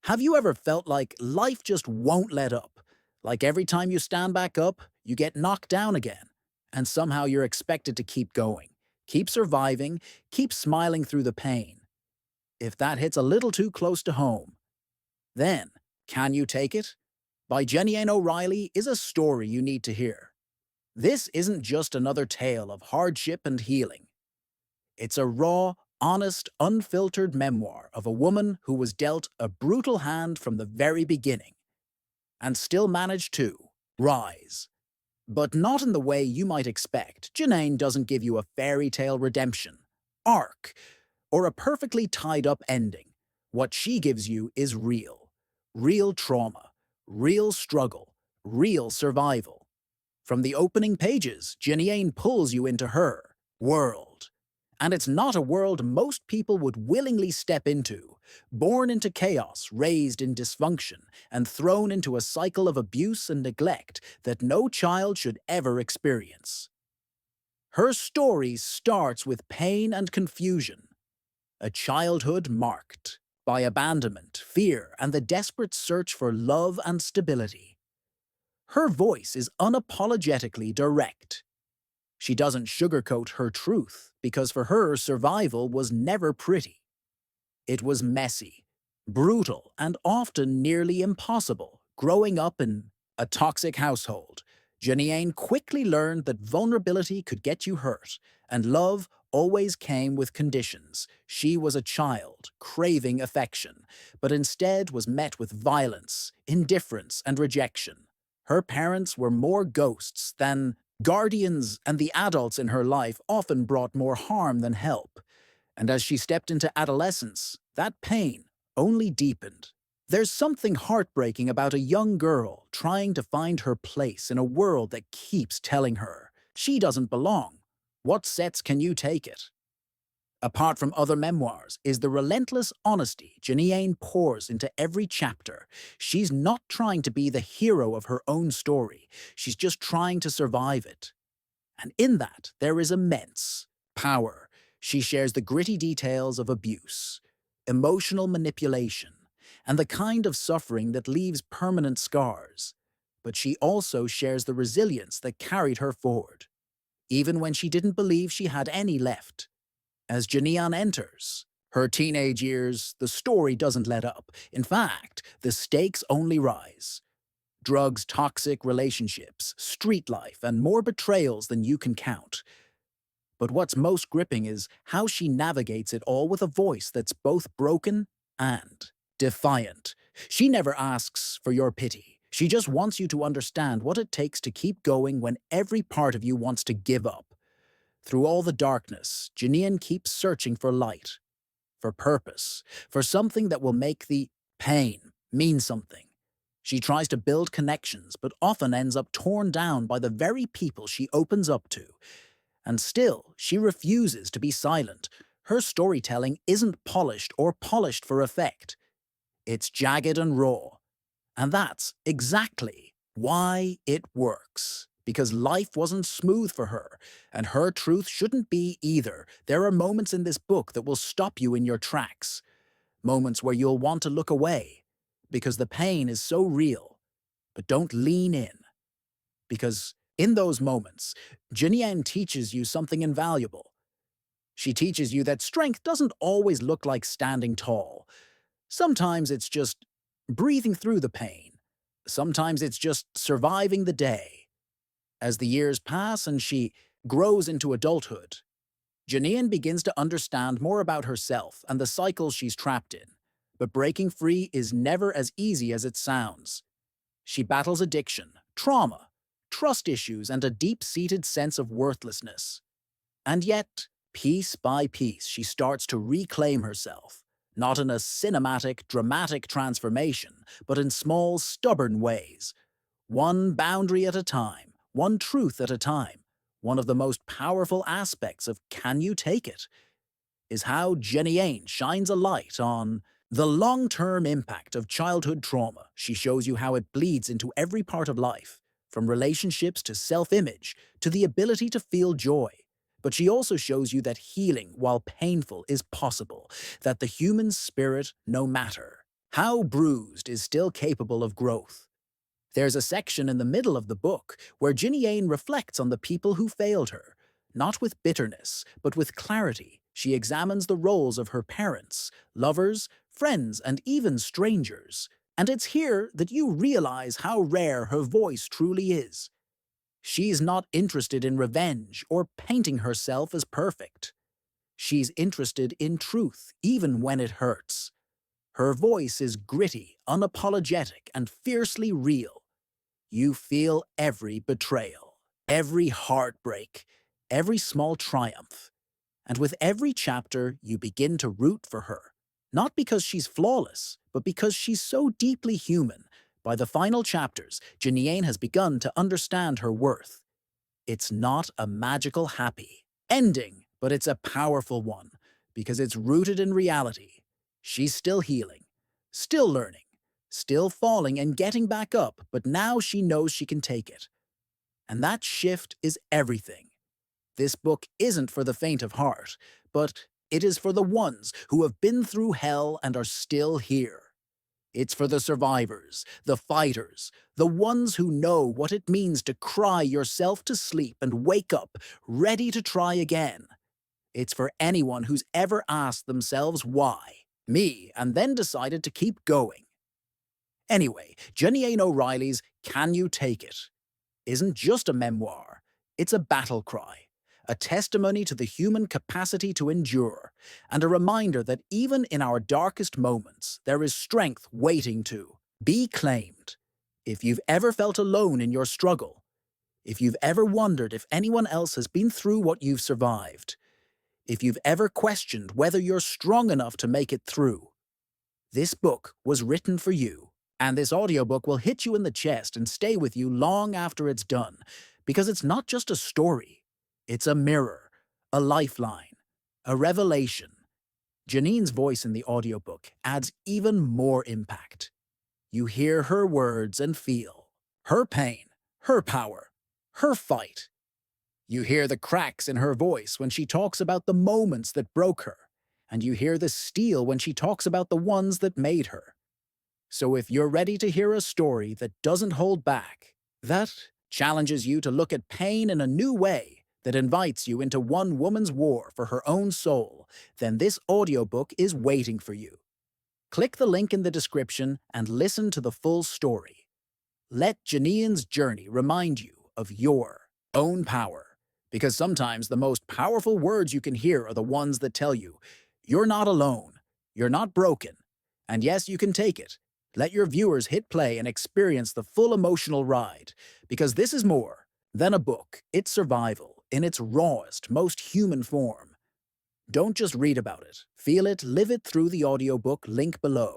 Have you ever felt like life just won't let up? Like every time you stand back up, you get knocked down again, and somehow you're expected to keep going, keep surviving, keep smiling through the pain. If that hits a little too close to home, then Can You Take It? By Jeneane O'Riley is a story you need to hear. This isn't just another tale of hardship and healing. It's a raw, honest, unfiltered memoir of a woman who was dealt a brutal hand from the very beginning and still managed to rise. But not in the way you might expect. Jeneane doesn't give you a fairy tale redemption, arc, or a perfectly tied up ending. What she gives you is real. Real trauma, real struggle, real survival. From the opening pages, Jeneane pulls you into her world. And it's not a world most people would willingly step into. Born into chaos, raised in dysfunction, and thrown into a cycle of abuse and neglect that no child should ever experience. Her story starts with pain and confusion, a childhood marked by abandonment, fear, and the desperate search for love and stability. Her voice is unapologetically direct. She doesn't sugarcoat her truth because for her, survival was never pretty. It was messy, brutal, and often nearly impossible. Growing up in a toxic household, Jeneane quickly learned that vulnerability could get you hurt, and love always came with conditions. She was a child, craving affection, but instead was met with violence, indifference, and rejection. Her parents were more ghosts than guardians, and the adults in her life often brought more harm than help. And as she stepped into adolescence, that pain only deepened. There's something heartbreaking about a young girl trying to find her place in a world that keeps telling her she doesn't belong. What sets Can You Take It? Apart from other memoirs, is the relentless honesty Jeneane pours into every chapter. She's not trying to be the hero of her own story. She's just trying to survive it. And in that, there is immense power. She shares the gritty details of abuse, emotional manipulation, and the kind of suffering that leaves permanent scars. But she also shares the resilience that carried her forward, even when she didn't believe she had any left. As Jeneane enters her teenage years, the story doesn't let up. In fact, the stakes only rise. Drugs, toxic relationships, street life, and more betrayals than you can count. But what's most gripping is how she navigates it all with a voice that's both broken and defiant. She never asks for your pity. She just wants you to understand what it takes to keep going when every part of you wants to give up. Through all the darkness, Jeneane keeps searching for light, for purpose, for something that will make the pain mean something. She tries to build connections, but often ends up torn down by the very people she opens up to. And still, she refuses to be silent. Her storytelling isn't polished or polished for effect. It's jagged and raw. And that's exactly why it works. Because life wasn't smooth for her, and her truth shouldn't be either. There are moments in this book that will stop you in your tracks. Moments where you'll want to look away, because the pain is so real. But don't lean in, because in those moments, Jeneane teaches you something invaluable. She teaches you that strength doesn't always look like standing tall. Sometimes it's just breathing through the pain. Sometimes it's just surviving the day. As the years pass and she grows into adulthood, Jeneane begins to understand more about herself and the cycles she's trapped in. But breaking free is never as easy as it sounds. She battles addiction, trauma, trust issues, and a deep-seated sense of worthlessness. And yet, piece by piece, she starts to reclaim herself, not in a cinematic, dramatic transformation, but in small, stubborn ways. One boundary at a time, one truth at a time. One of the most powerful aspects of Can You Take It? Is how Jeneane shines a light on the long-term impact of childhood trauma. She shows you how it bleeds into every part of life, from relationships to self-image to the ability to feel joy. But she also shows you that healing, while painful, is possible, that the human spirit, no matter How bruised is still capable of growth. There's a section in the middle of the book where Jeneane reflects on the people who failed her. Not with bitterness, but with clarity, she examines the roles of her parents, lovers, friends, and even strangers. And it's here that you realize how rare her voice truly is. She's not interested in revenge or painting herself as perfect. She's interested in truth, even when it hurts. Her voice is gritty, unapologetic, and fiercely real. You feel every betrayal, every heartbreak, every small triumph. And with every chapter, you begin to root for her. Not because she's flawless, but because she's so deeply human. By the final chapters, Jeneane has begun to understand her worth. It's not a magical happy ending, but it's a powerful one, because it's rooted in reality. She's still healing, still learning, still falling and getting back up, but now she knows she can take it. And that shift is everything. This book isn't for the faint of heart, but it is for the ones who have been through hell and are still here. It's for the survivors, the fighters, the ones who know what it means to cry yourself to sleep and wake up, ready to try again. It's for anyone who's ever asked themselves why, me, and then decided to keep going. Anyway, Jeneane O'Reilly's Can You Take It isn't just a memoir, it's a battle cry, a testimony to the human capacity to endure, and a reminder that even in our darkest moments, there is strength waiting to be claimed. If you've ever felt alone in your struggle, if you've ever wondered if anyone else has been through what you've survived, if you've ever questioned whether you're strong enough to make it through, this book was written for you. And this audiobook will hit you in the chest and stay with you long after it's done, because it's not just a story. It's a mirror, a lifeline, a revelation. Jeneane's voice in the audiobook adds even more impact. You hear her words and feel her pain, her power, her fight. You hear the cracks in her voice when she talks about the moments that broke her, and you hear the steel when she talks about the ones that made her. So if you're ready to hear a story that doesn't hold back, that challenges you to look at pain in a new way, that invites you into one woman's war for her own soul, then this audiobook is waiting for you. Click the link in the description and listen to the full story. Let Jeneane's journey remind you of your own power, because sometimes the most powerful words you can hear are the ones that tell you, you're not alone, you're not broken, and yes, you can take it. Let your viewers hit play and experience the full emotional ride, because this is more than a book. It's survival in its rawest, most human form. Don't just read about it. Feel it, live it through the audiobook link below.